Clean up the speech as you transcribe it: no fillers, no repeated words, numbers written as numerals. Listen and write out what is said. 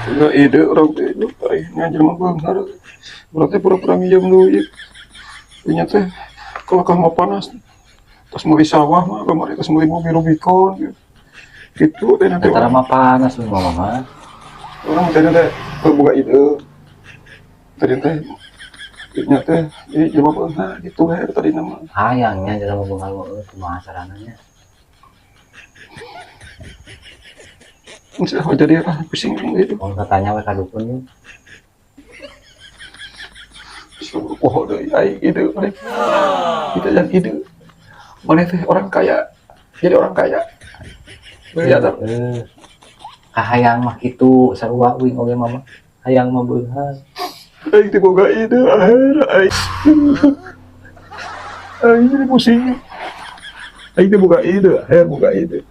Enggak ide orang teh itu ngajar mah beunghar. Urang teh pura-pura minjem duit. Nya teh kalau mah panas. Tas meuli sawah mah kamari tas meuli mobil Rubicon gitu. Gitu teh nanti Antara orang. mah panas mama mah. Orang teh teh boga ide. Tadi teh nya teh jadi jelema beunghar gitu we tadi nama. Hayangnya jalan bunga kumaha sarananya. Bisa jadi pusing gitu. Kalau katanya we kadukun yuk. Pohon deui ai ide paling. Kita jangan ide. Mana teh orang kaya. Jadi orang kaya. Kelihatan. Hayang mah kitu sarua wing oge mama. Hayang mah beunghar. Aing teh boga ide akhir aing. Aing jadi pusing. Aing teh boga ide, akhir boga ide.